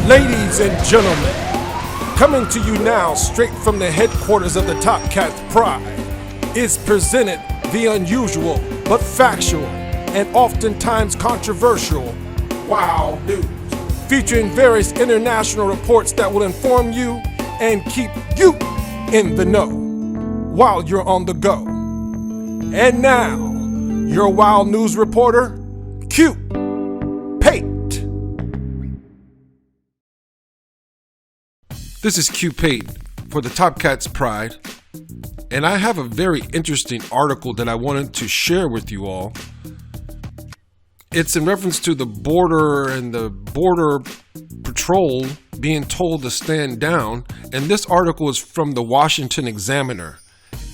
Ladies and gentlemen, coming to you now straight from the headquarters of the Topkats Pride, is presented the unusual but factual and oftentimes controversial Wow News, featuring various international reports that will inform you and keep you in the know while you're on the go. And now, your Wow News reporter, Q. This is Q Pate for the Topkats Pride, and I have a very interesting article that I wanted to share with you all. It's in reference to the border and the border patrol being told to stand down, and this article is from the Washington Examiner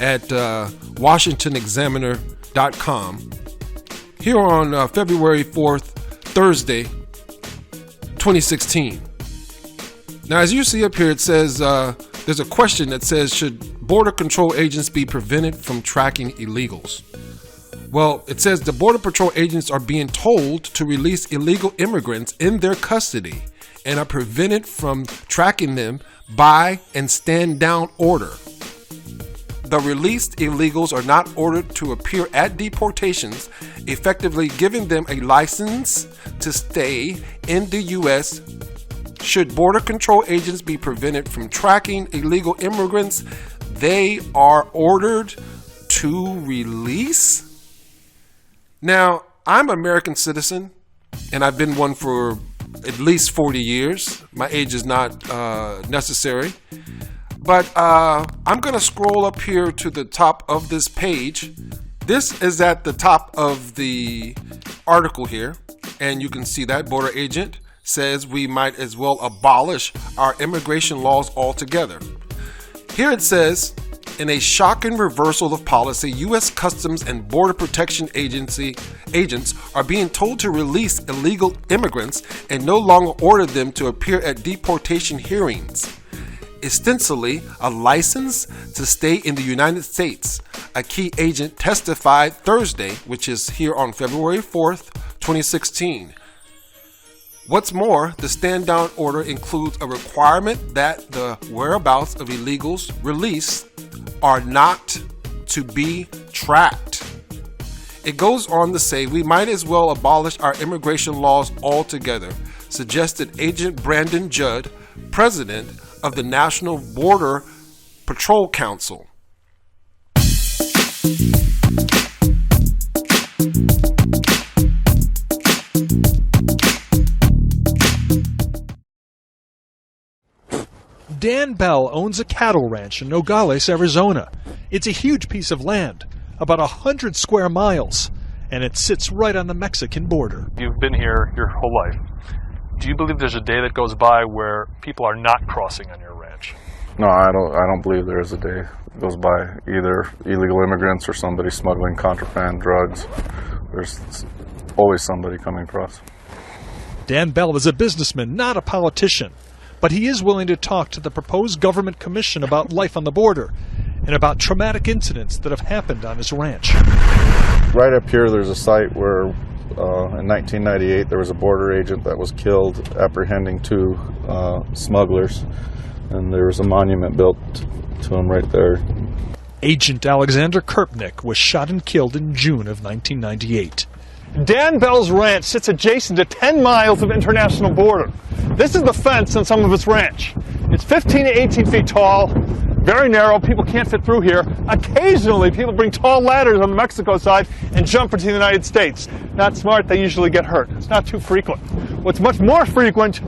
at washingtonexaminer.com here on February 4th, Thursday, 2016. Now, as you see up here, it says there's a question that says, should border control agents be prevented from tracking illegals? Well, it says the border patrol agents are being told to release illegal immigrants in their custody and are prevented from tracking them by and stand down order. The released illegals are not ordered to appear at deportations, effectively giving them a license to stay in the U.S. Should border control agents be prevented from tracking illegal immigrants they are ordered to release? Now, I'm an American citizen, and I've been one for at least 40 years. My age is not necessary. But I'm going to scroll up here to the top of this page. This is at the top of the article here, and you can see that border agent says we might as well abolish our immigration laws altogether. Here it says, in a shocking reversal of policy, U.S. Customs and Border Protection Agency agents are being told to release illegal immigrants and no longer order them to appear at deportation hearings. Ostensibly a license to stay in the United States, a key agent testified Thursday, which is here on February 4th, 2016. What's more, the stand-down order includes a requirement that the whereabouts of illegals released are not to be tracked. It goes on to say we might as well abolish our immigration laws altogether, suggested Agent Brandon Judd, president of the National Border Patrol Council. Dan Bell owns a cattle ranch in Nogales, Arizona. It's a huge piece of land, about 100 square miles, and it sits right on the Mexican border. You've been here your whole life. Do you believe there's a day that goes by where people are not crossing on your ranch? No, I don't believe there is a day that goes by, either illegal immigrants or somebody smuggling contraband drugs. There's always somebody coming across. Dan Bell is a businessman, not a politician. But he is willing to talk to the proposed government commission about life on the border and about traumatic incidents that have happened on his ranch. Right up here, there's a site where in 1998 there was a border agent that was killed apprehending two smugglers, and there was a monument built to him right there. Agent Alexander Kirpnick was shot and killed in June of 1998. Dan Bell's ranch sits adjacent to 10 miles of international border. This is the fence on some of his ranch. It's 15 to 18 feet tall, very narrow, people can't fit through here. Occasionally, people bring tall ladders on the Mexico side and jump into the United States. Not smart, they usually get hurt. It's not too frequent. What's much more frequent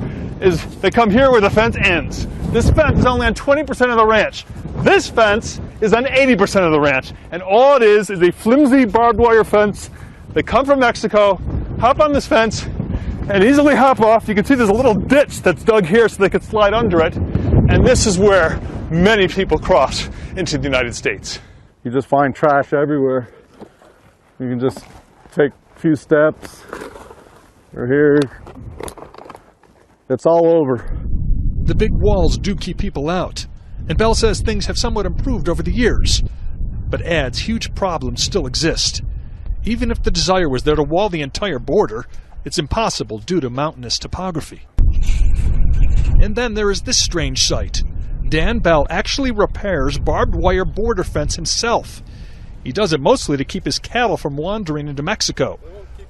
is they come here where the fence ends. This fence is only on 20% of the ranch. This fence is on 80% of the ranch. And all it is a flimsy barbed wire fence. They come from Mexico, hop on this fence, and easily hop off. You can see there's a little ditch that's dug here so they could slide under it. And this is where many people cross into the United States. You just find trash everywhere. You can just take a few steps. Or here. It's all over. The big walls do keep people out. And Bell says things have somewhat improved over the years, but adds huge problems still exist. Even if the desire was there to wall the entire border, it's impossible due to mountainous topography. And then there is this strange sight. Dan Bell actually repairs barbed wire border fence himself. He does it mostly to keep his cattle from wandering into Mexico.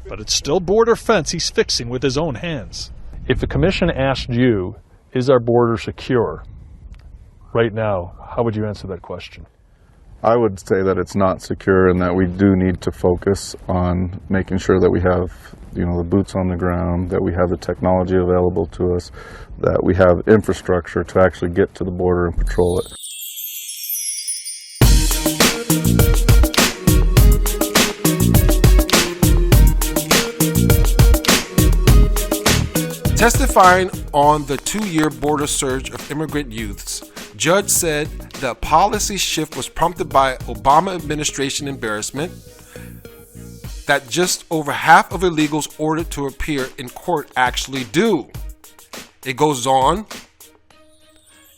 But it's still border fence he's fixing with his own hands. If the commission asked you, is our border secure right now, how would you answer that question? I would say that it's not secure and that we do need to focus on making sure that we have, the boots on the ground, that we have the technology available to us, that we have infrastructure to actually get to the border and patrol it. Testifying on the 2-year border surge of immigrant youths, Judd said the policy shift was prompted by Obama administration embarrassment that just over half of illegals ordered to appear in court actually do. It goes on.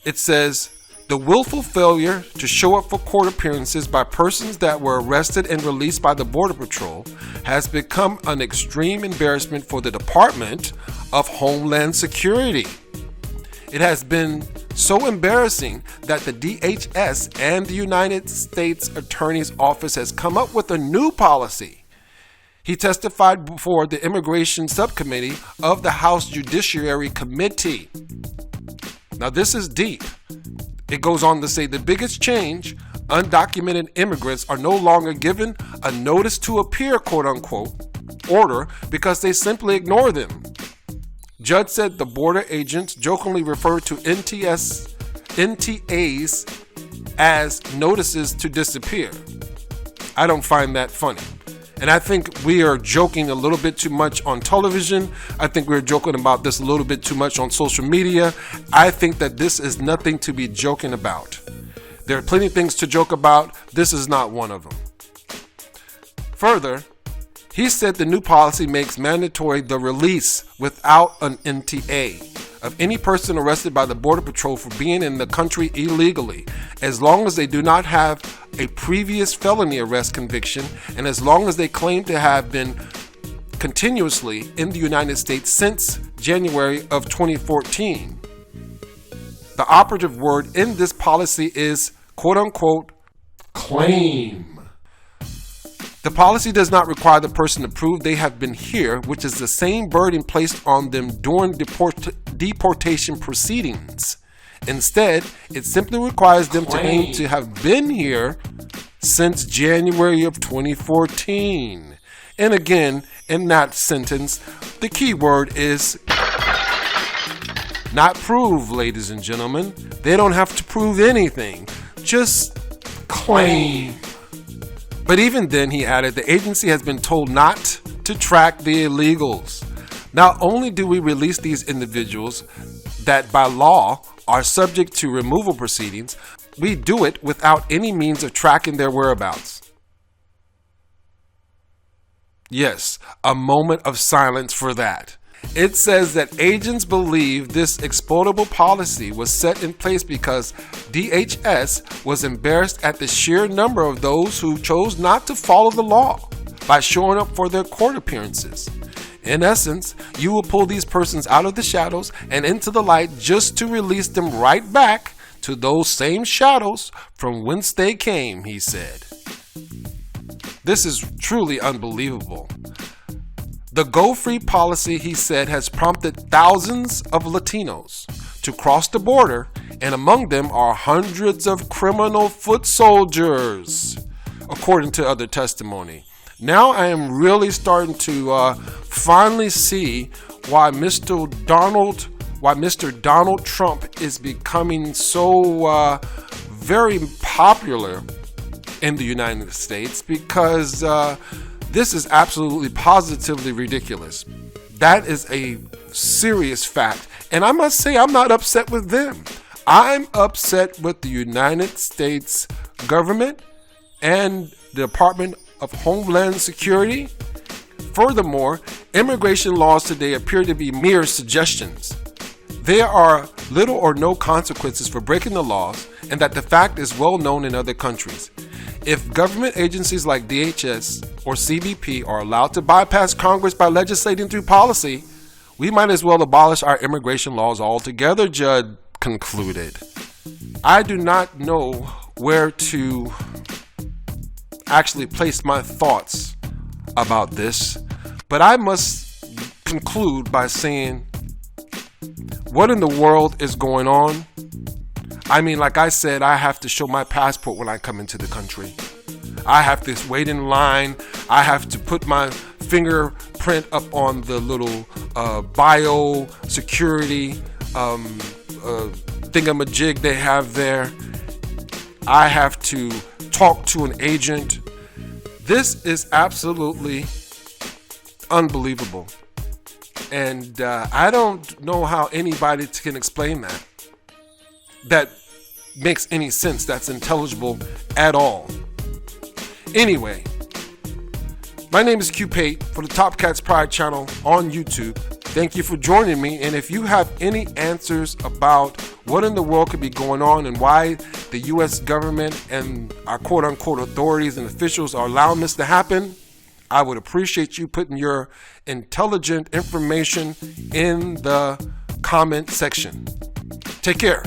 It says, the willful failure to show up for court appearances by persons that were arrested and released by the Border Patrol has become an extreme embarrassment for the Department of Homeland Security. It has been so embarrassing that the DHS and the United States Attorney's Office has come up with a new policy. He testified before the Immigration Subcommittee of the House Judiciary Committee. Now this is deep. It goes on to say the biggest change, undocumented immigrants are no longer given a notice to appear, quote unquote, order because they simply ignore them. Judd said the border agents jokingly referred to NTAs as notices to disappear. I don't find that funny. And I think we are joking a little bit too much on television. I think we're joking about this a little bit too much on social media. I think that this is nothing to be joking about. There are plenty of things to joke about. This is not one of them. Further, he said the new policy makes mandatory the release without an NTA of any person arrested by the Border Patrol for being in the country illegally, as long as they do not have a previous felony arrest conviction and as long as they claim to have been continuously in the United States since January of 2014. The operative word in this policy is, quote unquote, claim. The policy does not require the person to prove they have been here, which is the same burden placed on them during deportation proceedings. Instead, it simply requires them to claim to have been here since January of 2014. And again, in that sentence, the key word is not prove, ladies and gentlemen. They don't have to prove anything. Just claim. But even then, he added, the agency has been told not to track the illegals. Not only do we release these individuals that by law are subject to removal proceedings, we do it without any means of tracking their whereabouts. Yes, a moment of silence for that. It says that agents believe this exploitable policy was set in place because DHS was embarrassed at the sheer number of those who chose not to follow the law by showing up for their court appearances. In essence, you will pull these persons out of the shadows and into the light just to release them right back to those same shadows from whence they came, he said. This is truly unbelievable. The Go Free policy, he said, has prompted thousands of Latinos to cross the border, and among them are hundreds of criminal foot soldiers, according to other testimony. Now I am really starting to finally see why Mr. Donald Trump is becoming so very popular in the United States, because this is absolutely positively ridiculous. That is a serious fact. And I must say, I'm not upset with them. I'm upset with the United States government and the Department of Homeland Security. Furthermore, immigration laws today appear to be mere suggestions. There are little or no consequences for breaking the laws, and that the fact is well known in other countries. If government agencies like DHS or CBP are allowed to bypass Congress by legislating through policy, we might as well abolish our immigration laws altogether, Judd concluded. I do not know where to actually place my thoughts about this, but I must conclude by saying, what in the world is going on? I mean, like I said, I have to show my passport when I come into the country. I have to wait in line. I have to put my fingerprint up on the little bio security thingamajig they have there. I have to talk to an agent. This is absolutely unbelievable. And I don't know how anybody can explain that makes any sense, that's intelligible at all. Anyway, my name is Q-Pate for the Topkats Pride channel on YouTube. Thank you for joining me. And if you have any answers about what in the world could be going on and why the U.S. government and our quote-unquote authorities and officials are allowing this to happen, I would appreciate you putting your intelligent information in the comment section. Take care.